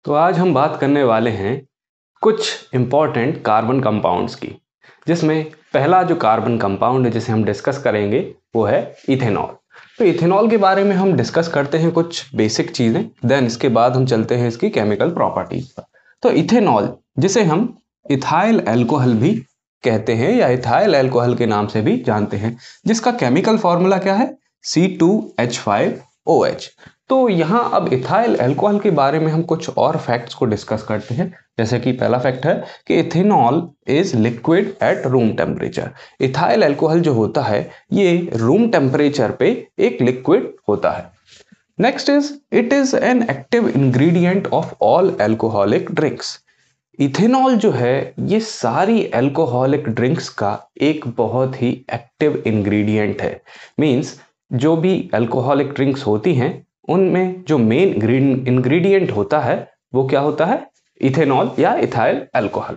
तो आज हम बात करने वाले हैं कुछ इम्पॉर्टेंट कार्बन कंपाउंड्स की, जिसमें पहला जो कार्बन कंपाउंड है जिसे हम डिस्कस करेंगे वो है इथेनॉल। तो इथेनॉल के बारे में हम डिस्कस करते हैं कुछ बेसिक चीज़ें, देन इसके बाद हम चलते हैं इसकी केमिकल प्रॉपर्टीज पर। तो इथेनॉल, जिसे हम इथाइल अल्कोहल भी कहते हैं या इथाइल अल्कोहल के नाम से भी जानते हैं, जिसका केमिकल फॉर्मूला क्या है, C2H5OH। तो यहाँ अब इथाइल अल्कोहल के बारे में हम कुछ और फैक्ट्स को डिस्कस करते हैं। जैसे कि पहला फैक्ट है कि ethanol is liquid at room temperature. Ethyl alcohol जो होता है ये रूम टेम्परेचर पे एक लिक्विड होता है। Next is it is an active ingredient of all alcoholic drinks. Ethanol जो है ये सारी अल्कोहलिक ड्रिंक्स का एक बहुत ही एक्टिव इंग्रेडिएंट है। मींस जो भी अल्कोहलिक ड्रिंक्स होती हैं उनमें जो मेन इंग्रेडिएंट होता है वो क्या होता है, इथेनॉल या इथाइल अल्कोहल।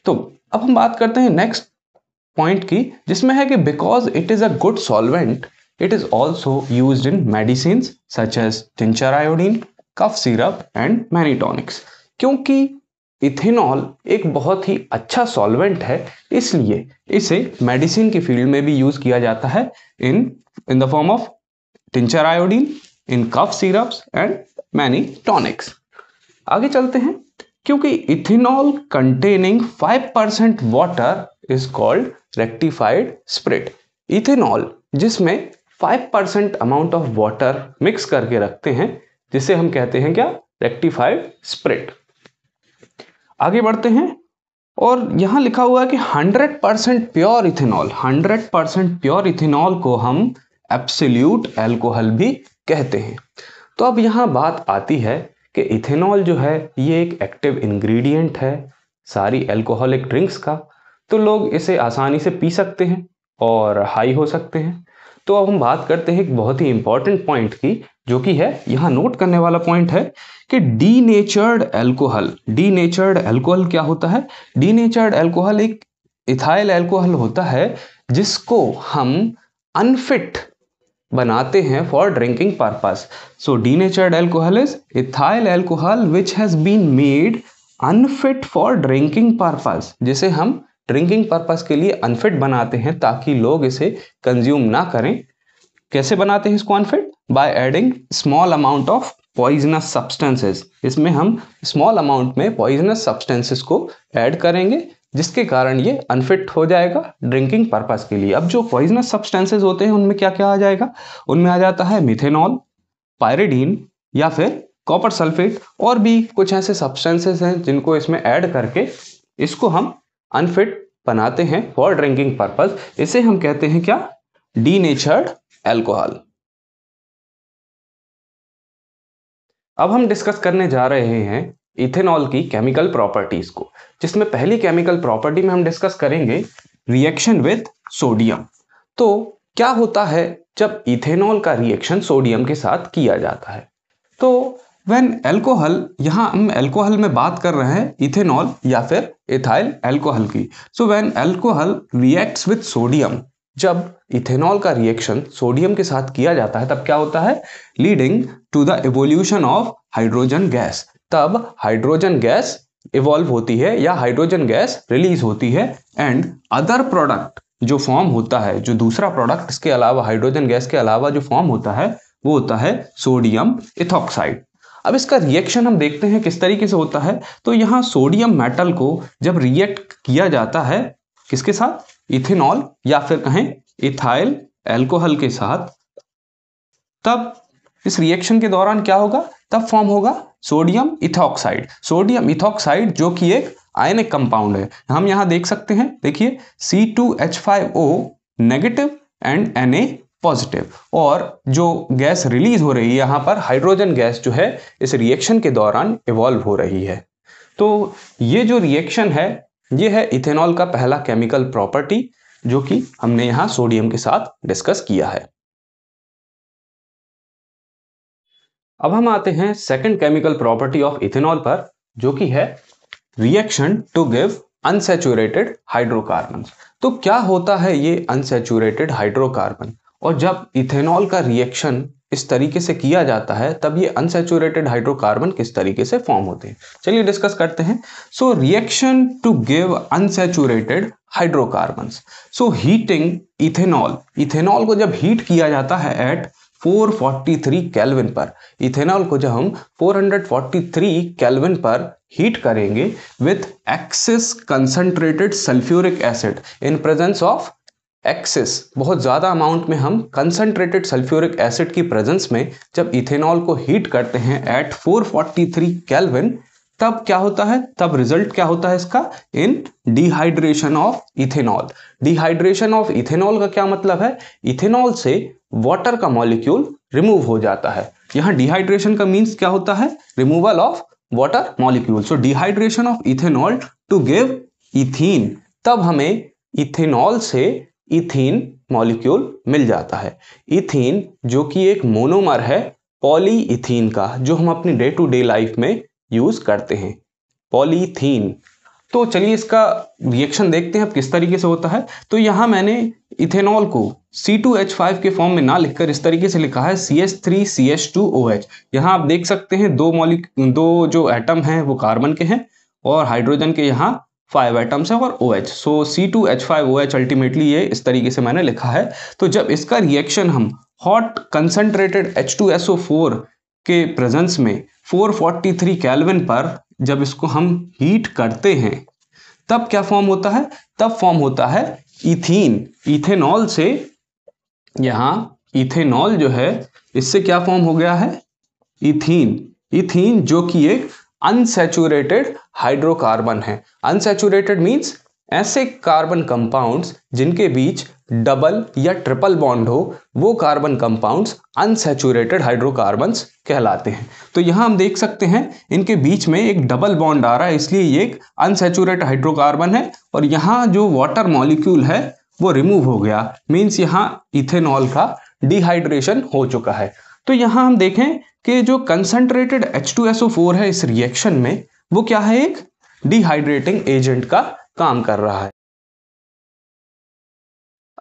तो अब हम बात करते हैं नेक्स्ट पॉइंट की, जिसमें है कि because it is a good solvent it is also used in medicine such as tincture iodine, cough syrup and many tonics. क्योंकि इथेनॉल एक बहुत ही अच्छा सॉल्वेंट है, इसलिए इसे मेडिसिन की फील्ड में भी यूज किया जाता है in the form of tincture iodine, in cough syrups and many tonics. आगे चलते हैं। क्योंकि ethanol containing 5% water is called rectified spirit. Ethanol जिसमें 5% अमाउंट ऑफ वाटर मिक्स करके रखते हैं, जिसे हम कहते हैं क्या, रेक्टिफाइड स्प्रिट। आगे बढ़ते हैं और यहां लिखा हुआ है कि 100% प्योर इथेनॉल, 100% प्योर इथेनॉल को हम एब्सोल्यूट अल्कोहल भी कहते हैं। तो अब यहां बात आती है कि इथेनॉल जो है ये एक एक्टिव इंग्रेडिएंट है सारी अल्कोहलिक ड्रिंक्स का, तो लोग इसे आसानी से पी सकते हैं और हाई हो सकते हैं। तो अब हम बात करते हैं एक बहुत ही इंपॉर्टेंट पॉइंट की, जो कि है यहाँ नोट करने वाला पॉइंट है कि डीनेचर्ड अल्कोहल। डीनेचर्ड अल्कोहल क्या होता है? डीनेचर्ड अल्कोहल एक इथाइल अल्कोहल होता है जिसको हम अनफिट बनाते हैं for drinking purpose. So denatured alcohol is ethyl alcohol which has been made unfit for drinking purpose, जिसे हम ड्रिंकिंग पर्पस के लिए अनफिट बनाते हैं ताकि लोग इसे कंज्यूम ना करें। कैसे बनाते हैं इसको unfit? By adding small amount of poisonous substances. इसमें हम स्मॉल अमाउंट में पॉइजनस सब्सटेंसेस को ऐड करेंगे, जिसके कारण ये अनफिट हो जाएगा ड्रिंकिंग पर्पस के लिए। अब जो पॉइजनस सब्सटेंसेस होते हैं उनमें क्या क्या आ जाएगा? उनमें आ जाता है मिथेनॉल, पायरिडीन या फिर कॉपर सल्फेट, और भी कुछ ऐसे सब्सटेंसेस हैं जिनको इसमें ऐड करके इसको हम अनफिट बनाते हैं फॉर ड्रिंकिंग पर्पस। इसे हम कहते हैं क्या? Denatured alcohol. अब हम डिस्कस करने जा रहे हैं इथेनॉल की केमिकल प्रॉपर्टीज को, जिसमें पहली केमिकल प्रॉपर्टी में हम डिस्कस करेंगे रिएक्शन विद सोडियम। तो क्या होता है जब इथेनॉल का रिएक्शन सोडियम के साथ किया जाता है? तो व्हेन अल्कोहल, यहां हम अल्कोहल में बात कर रहे हैं इथेनॉल या फिर इथाइल अल्कोहल की। So when alcohol reacts with sodium, जब इथेनॉल का रिएक्शन सोडियम के साथ किया जाता है तब क्या होता है? Leading to the evolution of hydrogen gas. तब हाइड्रोजन गैस इवॉल्व होती है या हाइड्रोजन गैस रिलीज होती है, एंड अदर प्रोडक्ट जो फॉर्म होता है, जो दूसरा प्रोडक्ट इसके अलावा, हाइड्रोजन गैस के अलावा जो फॉर्म होता है वो होता है सोडियम इथॉक्साइड। अब इसका रिएक्शन हम देखते हैं किस तरीके से होता है। तो यहाँ सोडियम मेटल को जब रिएक्ट किया जाता है किसके साथ? इथेनॉल या फिर कहें इथाइल अल्कोहल के साथ, तब इस रिएक्शन के दौरान क्या होगा? तब फॉर्म होगा सोडियम इथॉक्साइड। सोडियम इथॉक्साइड जो कि एक आयनिक कंपाउंड है। हम यहां देख सकते हैं, देखिए C2H5O negative and Na positive, और जो गैस रिलीज हो रही है यहां पर हाइड्रोजन गैस जो है इस रिएक्शन के दौरान इवॉल्व हो रही है। तो ये जो रिएक्शन है ये है इथेनॉल का पहला केमिकल प्रॉपर्टी, जो कि हमने यहां सोडियम के साथ डिस्कस किया है। अब हम आते हैं second chemical property of ethanol पर, जो कि है reaction to give unsaturated hydrocarbon. तो क्या होता है ये अनसैचुरेटेड हाइड्रोकार्बन? और जब इथेनॉल का रिएक्शन इस तरीके से किया जाता है तब ये अनसैचुरेटेड हाइड्रोकार्बन किस तरीके से फॉर्म होते हैं, चलिए डिस्कस करते हैं। So reaction to give unsaturated hydrocarbons. So heating ethanol, ethanol को जब हीट किया जाता है एट 443 केल्विन पर, इथेनॉल को जब हम 443 केल्विन पर हीट करेंगे with excess concentrated sulphuric acid in presence of excess, बहुत ज़्यादा अमाउंट में हम कंसंट्रेटेड सल्फ्यूरिक एसिड की प्रेजेंस में जब इथेनॉल को हीट करते हैं एट 443 केल्विन, तब क्या होता है, तब रिजल्ट क्या होता है इसका, in dehydration of ethanol. Dehydration of ethanol का क्या मतलब है, इथेनॉल से वाटर का मॉलिक्यूल रिमूव हो जाता है। यहां डिहाइड्रेशन का मीन्स क्या होता है, removal of water molecule. So dehydration of ethanol to give ethene, तब हमें इथेनॉल से इथीन मॉलिक्यूल मिल जाता है। इथीन जो कि एक मोनोमर है पॉलीइथीन का, जो हम अपनी डे टू डे लाइफ में यूज करते हैं, पॉलीथीन। तो चलिए इसका रिएक्शन देखते हैं अब किस तरीके से होता है। तो यहां मैंने इथेनॉल को C2H5 के फॉर्म में ना लिखकर इस तरीके से लिखा है CH3CH2OH। यहां आप देख सकते हैं दो जो एटम हैं वो कार्बन के हैं और हाइड्रोजन के यहाँ 5 एटम्स हैं और OH। सो C2H5OH अल्टीमेटली ये इस तरीके से मैंने लिखा है। तो जब इसका रिएक्शन हम हॉट कंसंट्रेटेड H2SO4 के प्रेजेंस में 443 केल्विन पर जब इसको हम हीट करते हैं तब क्या फॉर्म होता है, तब फॉर्म होता है इथीन। इथेनॉल से यहां इथेनॉल जो है इससे क्या फॉर्म हो गया है, इथीन। इथीन जो कि एक अनसैचुरेटेड हाइड्रोकार्बन है। अनसैचुरेटेड मींस ऐसे कार्बन कंपाउंड्स जिनके बीच डबल या ट्रिपल बॉन्ड हो, वो कार्बन कंपाउंड्स अनसैचुरेटेड हाइड्रोकार्बन्स कहलाते हैं। तो यहां हम देख सकते हैं इनके बीच में एक डबल बॉन्ड आ रहा है, इसलिए ये एक अनसैचुरेटेड हाइड्रोकार्बन है और यहां जो वाटर मॉलिक्यूल है वो रिमूव हो गया, मींस यहां इथेनॉल का डिहाइड्रेशन हो चुका है। तो यहां हम देखें कि जो कंसंट्रेटेड H2SO4 है इस रिएक्शन में, वो क्या है, एक डिहाइड्रेटिंग एजेंट का काम कर रहा है।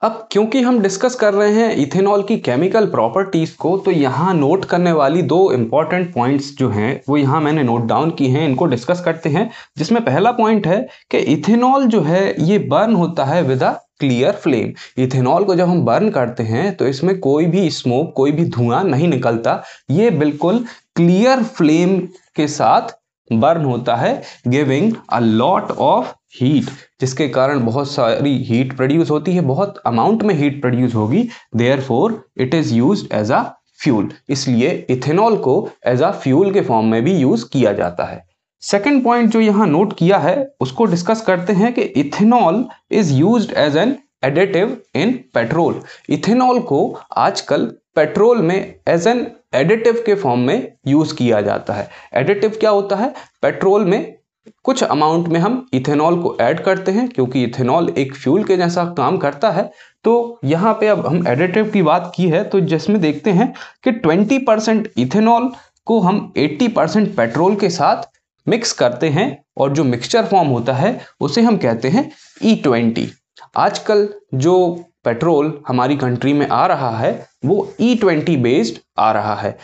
अब क्योंकि हम डिस्कस कर रहे हैं इथेनॉल की केमिकल प्रॉपर्टीज को, तो यहाँ नोट करने वाली दो इंपॉर्टेंट पॉइंट्स जो हैं वो यहाँ मैंने नोट डाउन की हैं, इनको डिस्कस करते हैं। जिसमें पहला पॉइंट है कि इथेनॉल जो है ये बर्न होता है with a clear flame. Ethanol को जब हम बर्न करते हैं तो इसमें कोई भी स्मोक, कोई भी धुआं नहीं निकलता, ये बिल्कुल क्लियर फ्लेम के साथ बर्न होता है, giving a lot of heat, जिसके कारण बहुत सारी हीट प्रोड्यूस होती है, बहुत अमाउंट में हीट प्रोड्यूस होगी, therefore it is used as a fuel. इसलिए इथेनॉल को एज अ फ्यूल के फॉर्म में भी यूज किया जाता है। सेकेंड पॉइंट जो यहाँ नोट किया है उसको डिस्कस करते हैं कि ethanol is used as an additive in petrol. Ethanol को आजकल पेट्रोल में एज एन एडिटिव के फॉर्म में यूज किया जाता है। एडिटिव क्या होता है, पेट्रोल में कुछ अमाउंट में हम इथेनॉल को ऐड करते हैं, क्योंकि इथेनॉल एक फ्यूल के जैसा काम करता है। तो यहाँ पे अब हम एडिटिव की बात की है, तो जिसमें देखते हैं कि 20% इथेनॉल को हम 80% पेट्रोल के साथ मिक्स करते हैं और जो मिक्सचर फॉर्म होता है उसे हम कहते हैं E20। आजकल जो पेट्रोल हमारी कंट्री में आ रहा है वो E20 बेस्ड आ रहा है।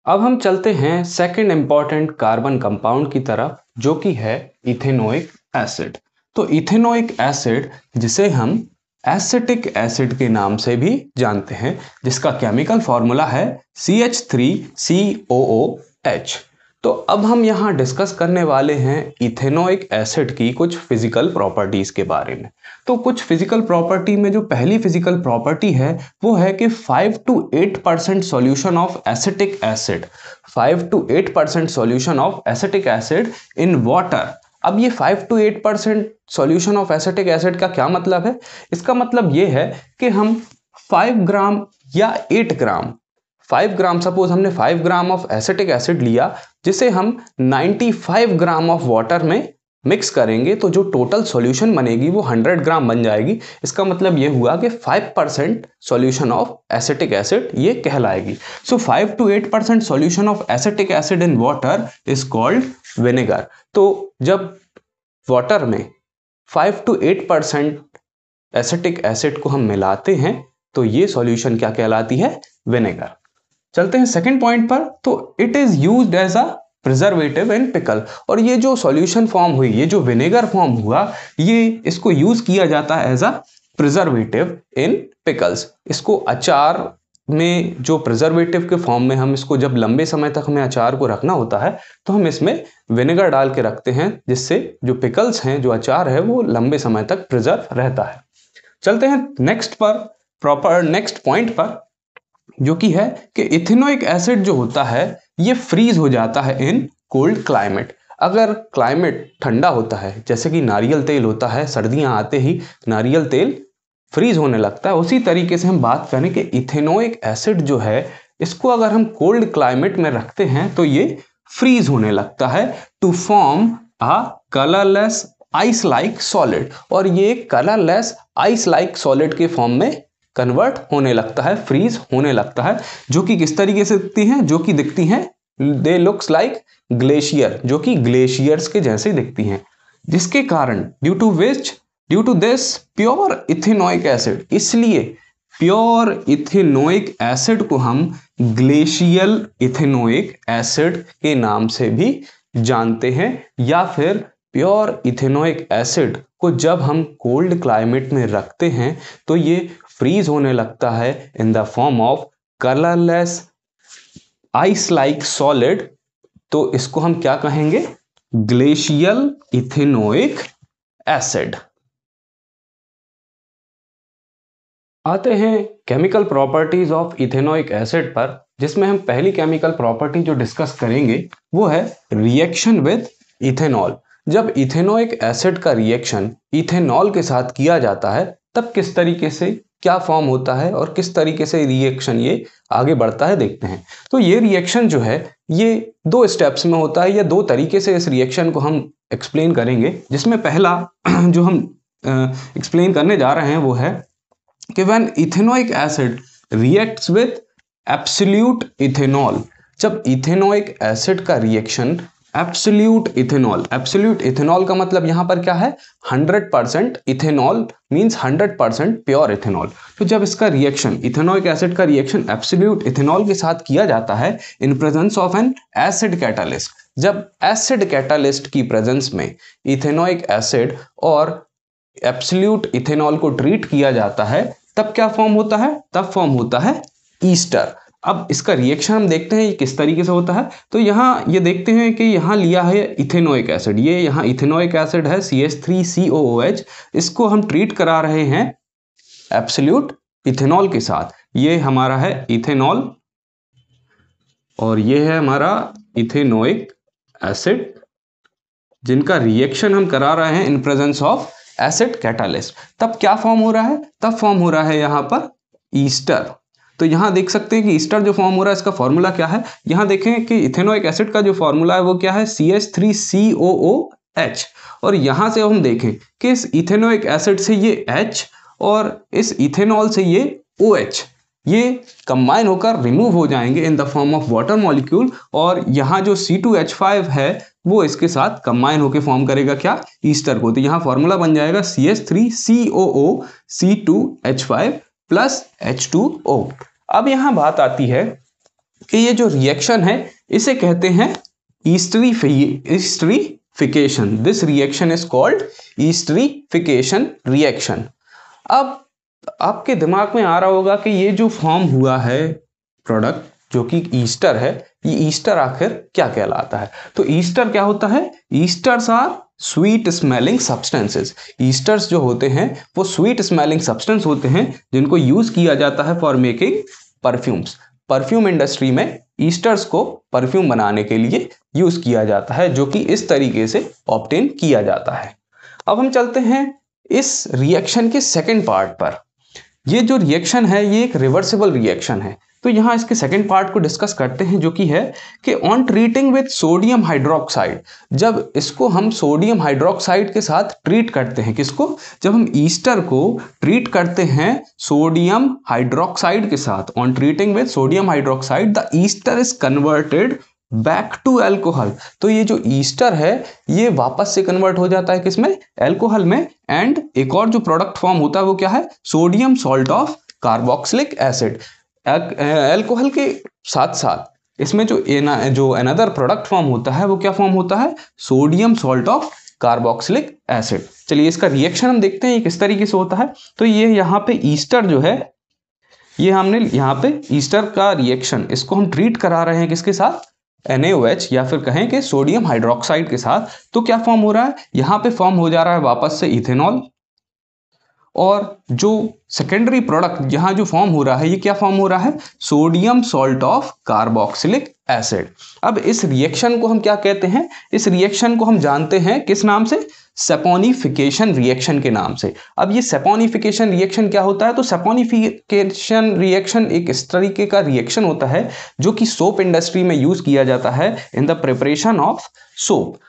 अब हम चलते हैं सेकंड इंपॉर्टेंट कार्बन कंपाउंड की तरफ, जो कि है इथेनोइक एसिड। तो इथेनोइक एसिड जिसे हम एसिटिक एसिड के नाम से भी जानते हैं, जिसका केमिकल फॉर्मूला है CH3COOH। तो अब हम यहाँ डिस्कस करने वाले हैं इथेनोइक एसिड की कुछ फिजिकल प्रॉपर्टीज के बारे में। तो कुछ फिजिकल प्रॉपर्टी में जो पहली फिजिकल प्रॉपर्टी है वो है कि 5 to 8% solution of acetic acid, 5 to 8% solution of acetic acid in water. अब ये 5 to 8% solution of acetic acid का क्या मतलब है, इसका मतलब ये है कि हम 5 ग्राम या 8 ग्राम, 5 ग्राम, सपोज हमने 5 ग्राम ऑफ एसिटिक एसिड लिया जिसे हम 95 ग्राम ऑफ वाटर में मिक्स करेंगे, तो जो टोटल सॉल्यूशन बनेगी वो 100 ग्राम बन जाएगी। इसका मतलब ये हुआ कि 5% सॉल्यूशन ऑफ एसिटिक एसिड ये कहलाएगी। सो 5 to 8% solution of acetic acid in water is called vinegar. तो जब वाटर में 5 to 8% एसिटिक एसिड को हम मिलाते हैं तो ये सॉल्यूशन क्या कहलाती है? विनेगर। चलते हैं सेकंड पॉइंट पर। तो it is used as a preservative in pickle. और ये जो सॉल्यूशन फॉर्म हुई, ये जो विनेगर फॉर्म हुआ, ये इसको यूज किया जाता है as a preservative in pickles. इसको अचार में जो प्रिजर्वेटिव के फॉर्म में हम इसको जब लंबे समय तक हमें अचार को रखना होता है तो हम इसमें विनेगर डाल के रखते हैं, जिससे जो पिकल्स हैं, जो अचार है, वो लंबे समय तक प्रिजर्व रहता है। चलते हैं नेक्स्ट पॉइंट पर, जो कि है कि इथेनोइक एसिड जो होता है ये फ्रीज हो जाता है इन कोल्ड क्लाइमेट। अगर क्लाइमेट ठंडा होता है, जैसे कि नारियल तेल होता है, सर्दियां आते ही नारियल तेल फ्रीज होने लगता है, उसी तरीके से हम बात करें कि इथेनोइक एसिड जो है इसको अगर हम कोल्ड क्लाइमेट में रखते हैं तो ये फ्रीज होने लगता है to form a colourless ice like solid. और ये कलरलेस आइस लाइक सॉलिड के फॉर्म में कन्वर्ट होने लगता है, फ्रीज होने लगता है, जो कि किस तरीके से दिखती हैं? जो कि दिखती हैं, दे लुक्स लाइक ग्लेशियर, जो कि ग्लेशियर्स के जैसे दिखती हैं, जिसके कारण due to this pure ethanoic acid, इसलिए प्योर इथेनोइक एसिड को हम ग्लेशियल इथेनोइक एसिड के नाम से भी जानते हैं। या फिर प्योर इथेनोइक एसिड को जब हम कोल्ड क्लाइमेट में रखते हैं तो ये फ्रीज होने लगता है in the form of colourless ice like solid. तो इसको हम क्या कहेंगे? Glacial ethanoic acid. आते हैं chemical properties of ethanoic acid पर, जिसमें हम पहली केमिकल प्रॉपर्टी जो डिस्कस करेंगे वो है रिएक्शन विद इथेनॉल। जब इथेनोइक एसिड का रिएक्शन इथेनॉल के साथ किया जाता है तब किस तरीके से क्या फॉर्म होता है और किस तरीके से रिएक्शन ये आगे बढ़ता है, देखते हैं। तो ये रिएक्शन जो है ये 2 स्टेप्स में होता है, या 2 तरीके से इस रिएक्शन को हम एक्सप्लेन करेंगे। जिसमें पहला जो हम एक्सप्लेन करने जा रहे हैं वो है कि when ethanoic acid reacts with absolute ethanol. जब इथेनोइक एसिड का रिएक्शन एब्सोल्यूट इथेनॉल का मतलब यहां पर क्या है? 100% इथेनॉल मींस 100% प्योर इथेनॉल। तो जब इसका रिएक्शन, इथेनोइक एसिड का रिएक्शन एब्सोल्यूट इथेनॉल के साथ किया जाता है इन presence of N acid catalyst, जब एसिड कैटालिस्ट की प्रेजेंस में इथेनोइक एसिड और एब्सोल्यूट इथेनॉल को ट्रीट किया जाता है, तब क्या फॉर्म होता है? तब फॉर्म होता है ईस्टर। अब इसका रिएक्शन हम देखते हैं ये किस तरीके से होता है। तो यहाँ ये देखते हैं कि यहाँ लिया है इथेनोइक एसिड, ये यहाँ इथेनोइक एसिड है CH3COOH, इसको हम ट्रीट करा रहे हैं एब्सोल्यूट इथेनॉल के साथ। ये हमारा है इथेनॉल और ये है हमारा इथेनोइक एसिड, जिनका रिएक्शन हम करा रहे हैं इन प्रेजेंस ऑफ एसिड कैटालिस्ट। तब क्या फॉर्म हो रहा है? तब फॉर्म हो रहा है यहाँ पर ईस्टर। तो यहाँ देख सकते हैं कि ईस्टर जो फॉर्म हो रहा है इसका फॉर्मूला क्या है। यहाँ देखें कि इथेनोइक एसिड का जो फॉर्मूला है वो क्या है? CH3COOH। और यहाँ से हम देखें कि इस इथेनोइक एसिड से ये H और इस इथेनॉल से ये OH, ये कंबाइन होकर रिमूव हो जाएंगे इन the form of water molecule. और यहाँ जो C2H5 है वो इसके साथ कंबाइन होकर फॉर्म करेगा क्या? ईस्टर को। तो यहाँ फॉर्मूला बन जाएगा CH3COO C2H5 प्लस H2O। अब यहाँ बात आती है कि ये जो रिएक्शन है इसे कहते हैं esterification. This reaction is called esterification reaction. अब आपके दिमाग में आ रहा होगा कि ये जो फॉर्म हुआ है प्रोडक्ट जो कि ईस्टर है, ये ईस्टर आखिर क्या कहलाता है? तो ईस्टर क्या होता है? Esters are sweet smelling substances. Esters जो होते हैं वो स्वीट स्मेलिंग सब्सटेंस होते हैं जिनको यूज किया जाता है for making perfumes. Perfume industry में ईस्टर्स को परफ्यूम बनाने के लिए यूज किया जाता है, जो कि इस तरीके से ऑब्टेन किया जाता है। अब हम चलते हैं इस रिएक्शन के सेकेंड पार्ट पर। ये जो रिएक्शन है ये एक रिवर्सिबल रिएक्शन है। तो यहाँ इसके सेकेंड पार्ट को डिस्कस करते हैं, जो कि है कि on treating with sodium hydroxide, जब इसको हम सोडियम हाइड्रोक्साइड के साथ ट्रीट करते हैं, किसको? जब हम ईस्टर को ट्रीट करते हैं सोडियम हाइड्रोक्साइड के साथ, on treating with sodium hydroxide the ester is converted back to alcohol. तो ये जो ईस्टर है ये वापस से कन्वर्ट हो जाता है किसमें? एल्कोहल में। एंड एक और जो प्रोडक्ट फॉर्म होता है वो क्या है? Sodium salt of carboxylic acid. Alcohol के साथ साथ इसमें जो अनदर प्रोडक्ट फॉर्म होता है वो क्या फॉर्म होता है, sodium salt of carboxylic acid. चलिए इसका रिएक्शन हम देखते हैं ये किस तरीके से होता है। तो ये यहाँ पे ईस्टर जो है, ये हमने यहाँ पे ईस्टर का रिएक्शन, इसको हम ट्रीट करा रहे हैं किसके साथ, NaOH या फिर कहें कि सोडियम हाइड्रोक्साइड के साथ। तो क्या फॉर्म हो रहा है, यहाँ पे फॉर्म हो जा रहा है वापस से इथेनॉल, और जो सेकेंडरी प्रोडक्ट यहाँ जो फॉर्म हो रहा है ये क्या फॉर्म हो रहा है, sodium salt of carboxylic acid. अब इस रिएक्शन को हम क्या कहते हैं, इस रिएक्शन को हम जानते हैं किस नाम से, सैपोनिफिकेशन रिएक्शन के नाम से। अब ये सैपोनिफिकेशन रिएक्शन क्या होता है, तो सैपोनिफिकेशन रिएक्शन एक इस तरीके का रिएक्शन होता है जो कि सोप इंडस्ट्री में यूज किया जाता है in the preparation of soap.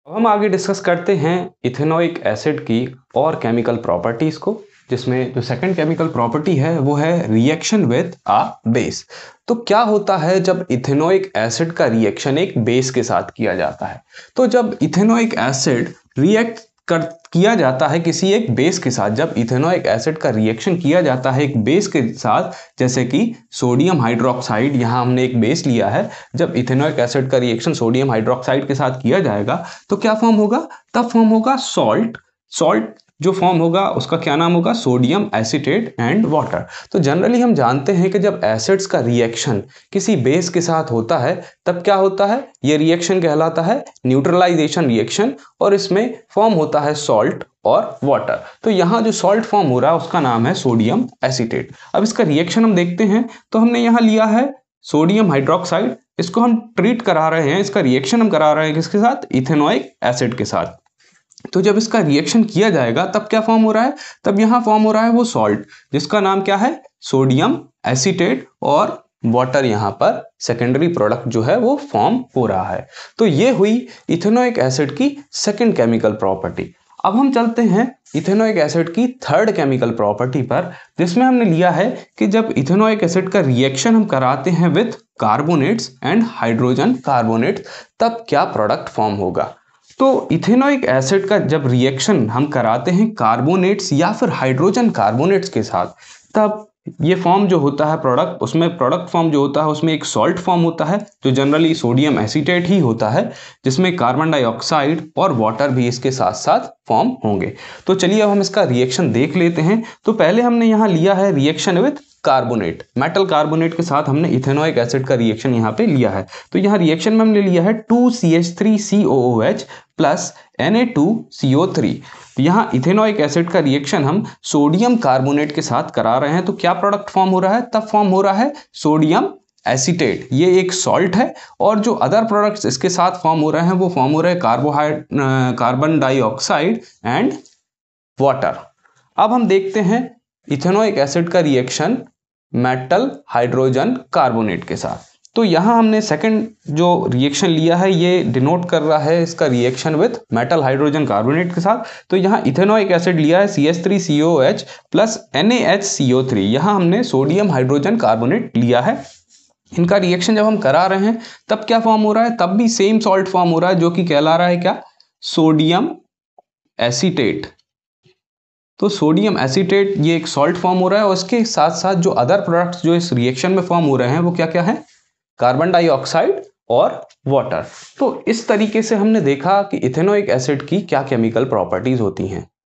अब हम आगे डिस्कस करते हैं इथेनोइक एसिड की और केमिकल प्रॉपर्टीज को, जिसमें जो सेकंड केमिकल प्रॉपर्टी है वो है रिएक्शन विद अ बेस। तो क्या होता है जब इथेनोइक एसिड का रिएक्शन एक बेस के साथ किया जाता है, तो जब इथेनोइक एसिड किया जाता है किसी एक बेस के साथ, जब इथेनोइक एसिड का रिएक्शन किया जाता है एक बेस के साथ, जैसे कि सोडियम हाइड्रोक्साइड, यहाँ हमने एक बेस लिया है, जब इथेनोइक एसिड का रिएक्शन सोडियम हाइड्रोक्साइड के साथ किया जाएगा तो क्या फॉर्म होगा, तब फॉर्म होगा सॉल्ट। सॉल्ट जो फॉर्म होगा उसका क्या नाम होगा, सोडियम एसीटेट एंड वाटर। तो जनरली हम जानते हैं कि जब एसिड्स का रिएक्शन किसी बेस के साथ होता है तब क्या होता है, ये रिएक्शन कहलाता है न्यूट्रलाइजेशन रिएक्शन, और इसमें फॉर्म होता है सॉल्ट और वाटर। तो यहाँ जो सॉल्ट फॉर्म हो रहा है उसका नाम है सोडियम एसीटेट। अब इसका रिएक्शन हम देखते हैं, तो हमने यहाँ लिया है सोडियम हाइड्रोक्साइड, इसको हम ट्रीट करा रहे हैं, इसका रिएक्शन हम करा रहे हैं किसके साथ, इथेनोइक एसिड के साथ। तो जब इसका रिएक्शन किया जाएगा तब क्या फॉर्म हो रहा है, तब यहाँ फॉर्म हो रहा है वो सॉल्ट जिसका नाम क्या है, सोडियम एसीटेट, और वाटर यहाँ पर सेकेंडरी प्रोडक्ट जो है वो फॉर्म हो रहा है। तो ये हुई इथेनोइक एसिड की सेकेंड केमिकल प्रॉपर्टी। अब हम चलते हैं इथेनोइक एसिड की थर्ड केमिकल प्रॉपर्टी पर, जिसमें हमने लिया है कि जब इथेनोइक एसिड का रिएक्शन हम कराते हैं with carbonates and hydrogen carbonate, तब क्या प्रोडक्ट फॉर्म होगा। तो इथेनोइक एसिड का जब रिएक्शन हम कराते हैं कार्बोनेट्स या फिर हाइड्रोजन कार्बोनेट्स के साथ, तब ये फॉर्म जो होता है प्रोडक्ट, उसमें प्रोडक्ट फॉर्म जो होता है उसमें एक सॉल्ट फॉर्म होता है जो जनरली सोडियम एसीटेट ही होता है, जिसमें कार्बन डाइऑक्साइड और वाटर भी इसके साथ साथ फॉर्म होंगे। तो चलिए अब हम इसका रिएक्शन देख लेते हैं। तो पहले हमने यहाँ लिया है reaction with carbonate, metal carbonate के साथ हमने इथेनोइक एसिड का रिएक्शन यहाँ पे लिया है। तो यहाँ रिएक्शन में हमने लिया है 2CH3COOH प्लस Na2CO3। यहाँ इथेनोइक एसिड का रिएक्शन हम सोडियम कार्बोनेट के साथ करा रहे हैं, तो क्या प्रोडक्ट फॉर्म हो रहा है, तब फॉर्म हो रहा है सोडियम एसीटेट, ये एक सॉल्ट है, और जो अदर प्रोडक्ट्स इसके साथ फॉर्म हो रहे हैं वो फॉर्म हो रहे हैं कार्बन डाइऑक्साइड एंड वाटर। अब हम देखते हैं इथेनोइक एसिड का रिएक्शन मेटल हाइड्रोजन कार्बोनेट के साथ। तो यहाँ हमने सेकंड जो रिएक्शन लिया है ये डिनोट कर रहा है इसका reaction with metal hydrogen carbonate के साथ। तो यहाँ इथेनोइक एसिड लिया है CH3COOH प्लस NaHCO3, यहाँ हमने सोडियम हाइड्रोजन कार्बोनेट लिया है। इनका रिएक्शन जब हम करा रहे हैं तब क्या फॉर्म हो रहा है, तब भी सेम सॉल्ट फॉर्म हो रहा है जो कि कहला रहा है क्या, सोडियम एसीटेट। तो सोडियम एसीटेट ये एक सॉल्ट फॉर्म हो रहा है, और इसके साथ साथ जो अदर प्रोडक्ट्स जो इस रिएक्शन में फॉर्म हो रहे हैं वो क्या क्या है, कार्बन डाइऑक्साइड और वाटर। तो इस तरीके से हमने देखा कि इथेनोइक एसिड की क्या केमिकल प्रॉपर्टीज होती हैं।